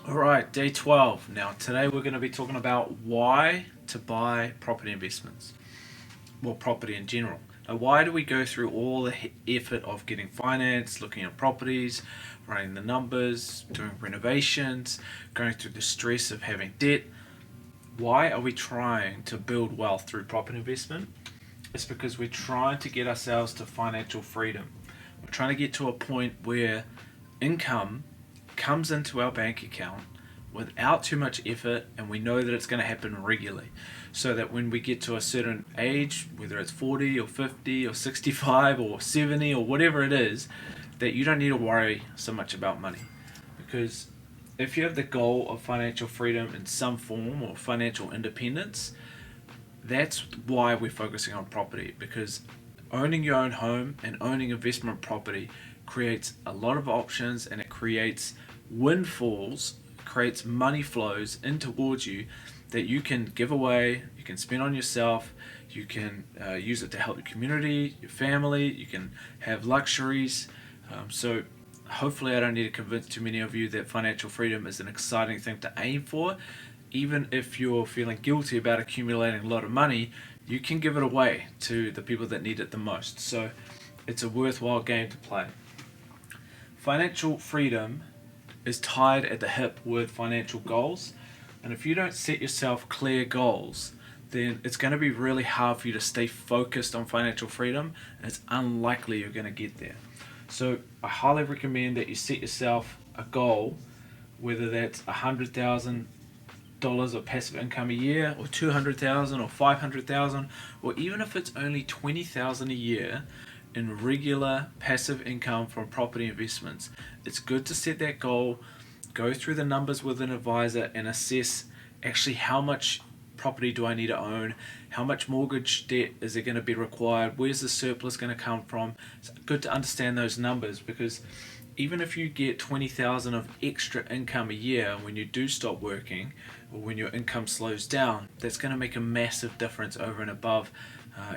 Alright, day 12. Now, today we're going to be talking about why to buy property investments. Well, property in general. Now, why do we go through all the effort of getting finance, looking at properties, running the numbers, doing renovations, going through the stress of having debt? Why are we trying to build wealth through property investment? It's because we're trying to get ourselves to financial freedom. We're trying to get to a point where income comes into our bank account without too much effort, and we know that it's going to happen regularly, so that when we get to a certain age, whether it's 40 or 50 or 65 or 70 or whatever it is, that you don't need to worry so much about money. Because if you have the goal of financial freedom in some form or financial independence, that's why we're focusing on property. Because owning your own home and owning investment property creates a lot of options, and it creates windfalls, creates money flows in towards you that you can give away, you can spend on yourself, you can use it to help your community, your family, you can have luxuries. So hopefully I don't need to convince too many of you that financial freedom is an exciting thing to aim for. Even if you're feeling guilty about accumulating a lot of money, you can give it away to the people that need it the most. So it's a worthwhile game to play. Financial freedom is tied at the hip with financial goals, and if you don't set yourself clear goals, then it's going to be really hard for you to stay focused on financial freedom, and it's unlikely you're going to get there. So I highly recommend that you set yourself a goal, whether that's $100,000 of passive income a year, or 200,000, or 500,000, or even if it's only 20,000 a year in regular passive income from property investments. It's good to set that goal, go through the numbers with an advisor, and assess actually how much property do I need to own, how much mortgage debt is it going to be required, where's the surplus going to come from. It's good to understand those numbers, because even if you get 20,000 of extra income a year when you do stop working, or when your income slows down, that's going to make a massive difference over and above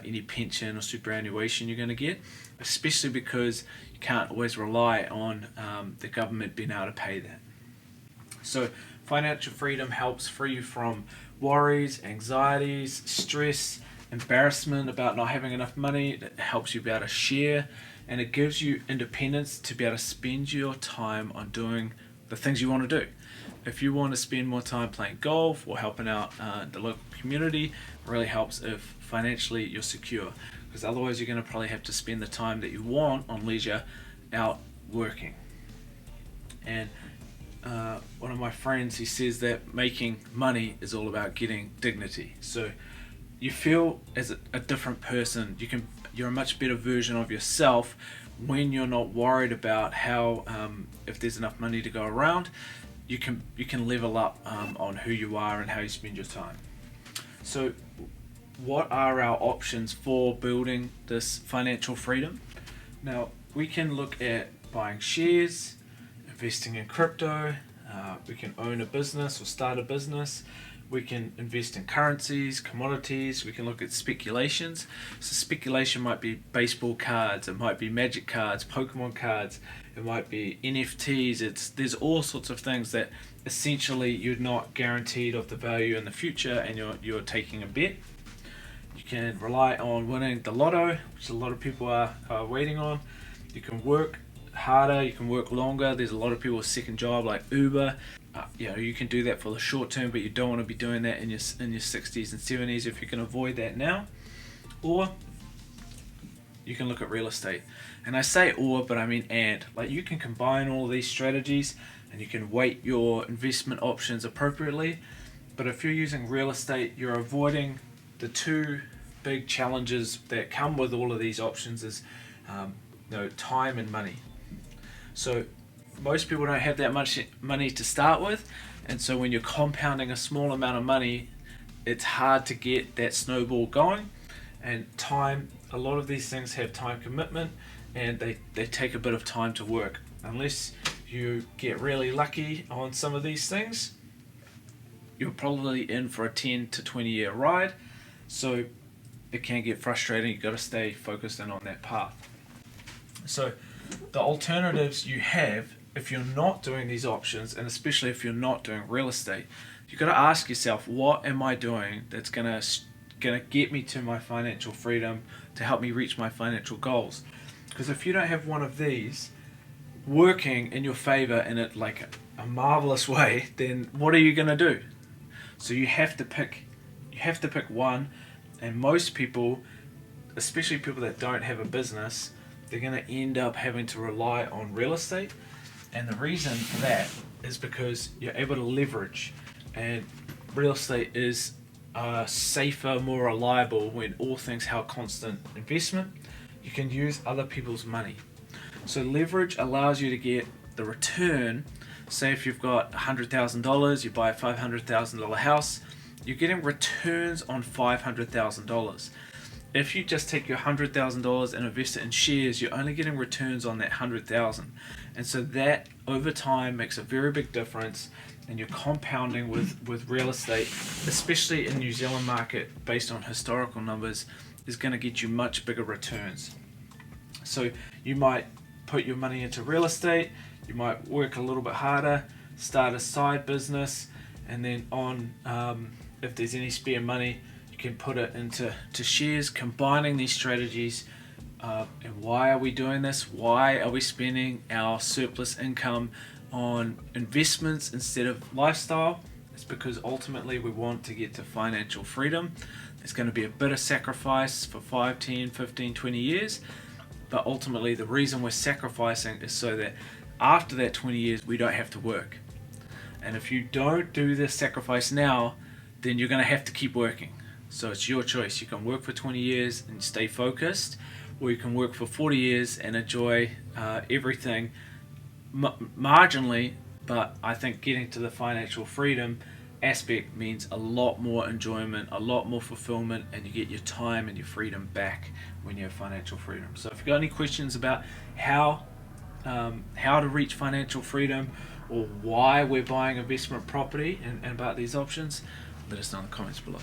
any pension or superannuation you're going to get, especially because you can't always rely on the government being able to pay that. So financial freedom helps free you from worries, anxieties, stress, embarrassment about not having enough money. It helps you be able to share, and it gives you independence to be able to spend your time on doing the things you want to do. If you want to spend more time playing golf or helping out the local community, it really helps if financially you're secure, because otherwise you're going to probably have to spend the time that you want on leisure out working. And one of my friends, he says that making money is all about getting dignity. So you feel as a different person. You're a much better version of yourself when you're not worried about how if there's enough money to go around. You can level up on who you are and how you spend your time. So what are our options for building this financial freedom? Now, we can look at buying shares, investing in crypto, we can own a business or start a business, we can invest in currencies, commodities, we can look at speculations. So speculation might be baseball cards, it might be magic cards, Pokemon cards, it might be NFTs. There's all sorts of things that essentially you're not guaranteed of the value in the future, and you're taking a bet. You can rely on winning the lotto, which a lot of people are waiting on. You can work harder, you can work longer. There's a lot of people with second job like Uber. You can do that for the short term, but you don't want to be doing that in your 60s and 70s if you can avoid that now. Or you can look at real estate. And I say or, but I mean and. Like, you can combine all these strategies and you can weight your investment options appropriately. But if you're using real estate, you're avoiding the two big challenges that come with all of these options is time and money. So most people don't have that much money to start with, and so when you're compounding a small amount of money, it's hard to get that snowball going. And time, a lot of these things have time commitment, and they take a bit of time to work. Unless you get really lucky on some of these things, you're probably in for a 10 to 20 year ride. So it can get frustrating. You've got to stay focused in on that path. So the alternatives you have if you're not doing these options, and especially if you're not doing real estate, you've got to ask yourself, what am I doing that's gonna get me to my financial freedom, to help me reach my financial goals? Because if you don't have one of these working in your favor in it like a marvelous way, then what are you gonna do? So you have to pick one. And most people, especially people that don't have a business, they're going to end up having to rely on real estate. And the reason for that is because you're able to leverage, and real estate is safer, more reliable when all things have constant investment. You can use other people's money. So leverage allows you to get the return. Say if you've got $100,000, you buy a $500,000 house, you're getting returns on $500,000. If you just take your $100,000 and invest it in shares, you're only getting returns on that $100,000. And so that over time makes a very big difference, and you're compounding with real estate, especially in New Zealand market based on historical numbers, is going to get you much bigger returns. So you might put your money into real estate, you might work a little bit harder, start a side business, and then if there's any spare money, you can put it into shares, combining these strategies. And why are we doing this? Why are we spending our surplus income on investments instead of lifestyle? It's because ultimately we want to get to financial freedom. It's going to be a bit of sacrifice for 5, 10, 15, 20 years. But ultimately the reason we're sacrificing is so that after that 20 years we don't have to work. And if you don't do this sacrifice now, then you're going to have to keep working. So it's your choice. You can work for 20 years and stay focused, or you can work for 40 years and enjoy everything marginally. But I think getting to the financial freedom aspect means a lot more enjoyment, a lot more fulfillment, and you get your time and your freedom back when you have financial freedom. So if you've got any questions about how to reach financial freedom, or why we're buying investment property, and about these options, let us know in the comments below.